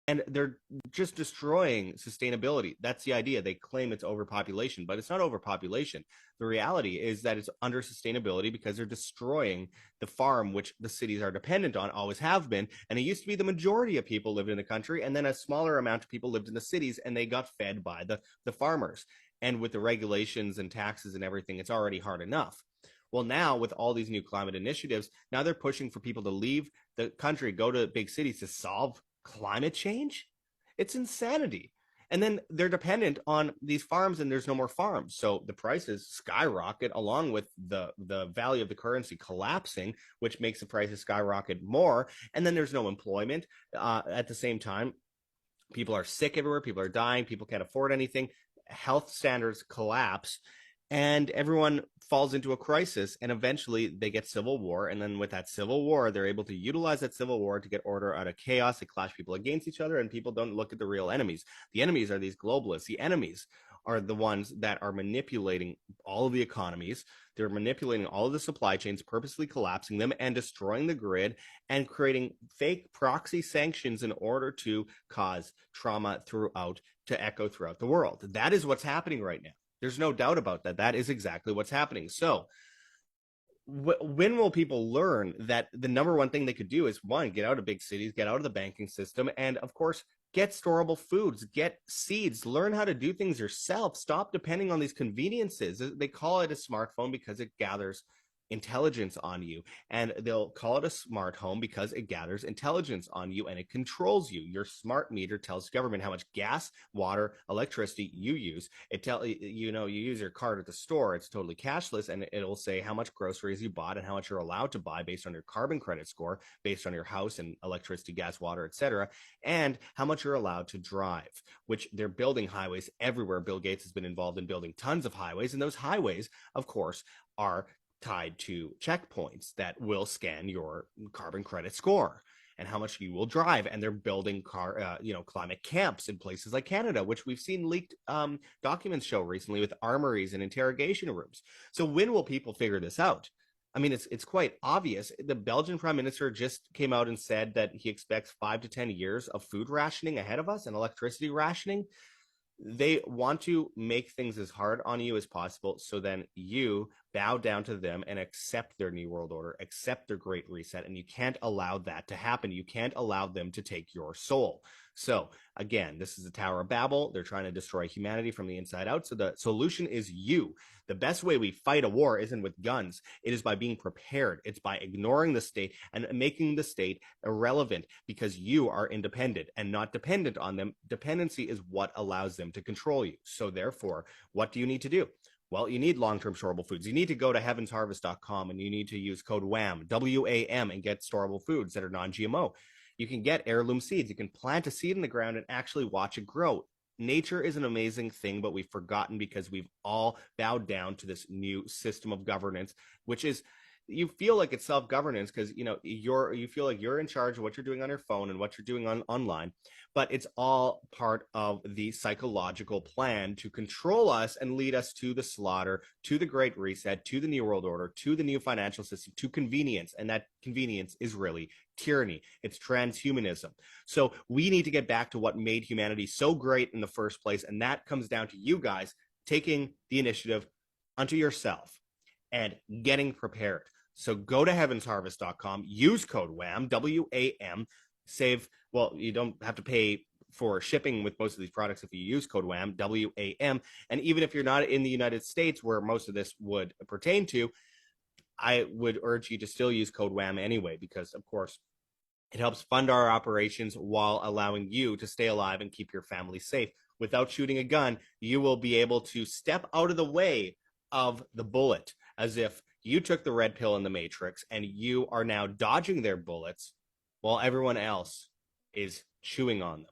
and they're just destroying sustainability. That's the idea. They claim it's overpopulation, but it's not overpopulation. The reality is that it's under sustainability because they're destroying the farm, which the cities are dependent on, always have been. And it used to be the majority of people lived in the country, and then a smaller amount of people lived in the cities, and they got fed by the farmers. And with the regulations and taxes and everything, it's already hard enough. Well, now with all these new climate initiatives, now they're pushing for people to leave the country, go to big cities to solve climate change. It's insanity. And then they're dependent on these farms, and there's no more farms. So the prices skyrocket along with the value of the currency collapsing, which makes the prices skyrocket more. And then there's no employment at the same time. People are sick everywhere. People are dying. People can't afford anything. Health standards collapse, and everyone falls into a crisis, and eventually they get civil war. And then with that civil war, they're able to utilize that civil war to get order out of chaos. They clash people against each other, and people don't look at the real enemies. The enemies are these globalists. The enemies are the ones that are manipulating all of the economies. They're manipulating all of the supply chains, purposely collapsing them and destroying the grid, and creating fake proxy sanctions in order to cause trauma to echo throughout the world. That is what's happening right now. There's no doubt about that. That is exactly what's happening. So when will people learn that the number one thing they could do is, one, get out of big cities, get out of the banking system, and of course, get storable foods, get seeds, learn how to do things yourself. Stop depending on these conveniences. They call it a smartphone because it gathers intelligence on you, and they'll call it a smart home because it gathers intelligence on you and it controls you. Your smart meter tells government how much gas, water, electricity you use. You use your card at the store, it's totally cashless, and it'll say how much groceries you bought and how much you're allowed to buy based on your carbon credit score, based on your house and electricity, gas, water, etc., and how much you're allowed to drive, which they're building highways everywhere. Bill Gates has been involved in building tons of highways, and those highways, of course, are tied to checkpoints that will scan your carbon credit score and how much you will drive. And they're building climate camps in places like Canada, which we've seen leaked documents show recently with armories and interrogation rooms. So when will people figure this out? I mean, it's quite obvious. The Belgian prime minister just came out and said that he expects 5 to 10 years of food rationing ahead of us and electricity rationing. They want to make things as hard on you as possible, so then you bow down to them and accept their new world order, accept their great reset, and you can't allow that to happen. You can't allow them to take your soul. So again, this is the Tower of Babel. They're trying to destroy humanity from the inside out. So the solution is you. The best way we fight a war isn't with guns. It is by being prepared. It's by ignoring the state and making the state irrelevant, because you are independent and not dependent on them. Dependency is what allows them to control you. So therefore, what do you need to do? Well, you need long-term storable foods. You need to go to heavensharvest.com and you need to use code WAM, W-A-M, and get storable foods that are non-GMO. You can get heirloom seeds. You can plant a seed in the ground and actually watch it grow. Nature is an amazing thing, but we've forgotten because we've all bowed down to this new system of governance, which is, you feel like it's self-governance because you feel like you're in charge of what you're doing on your phone and what you're doing online, but it's all part of the psychological plan to control us and lead us to the slaughter, to the great reset, to the new world order, to the new financial system, to convenience. And that convenience is really tyranny. It's transhumanism. So we need to get back to what made humanity so great in the first place, and that comes down to you guys taking the initiative unto yourself and getting prepared. So go to heavensharvest.com, use code WAM, W-A-M, save, well, you don't have to pay for shipping with most of these products if you use code WAM, W-A-M. And even if you're not in the United States, where most of this would pertain to, I would urge you to still use code WAM anyway, because of course it helps fund our operations while allowing you to stay alive and keep your family safe. Without shooting a gun, you will be able to step out of the way of the bullet, as if you took the red pill in the Matrix and you are now dodging their bullets while everyone else is chewing on them.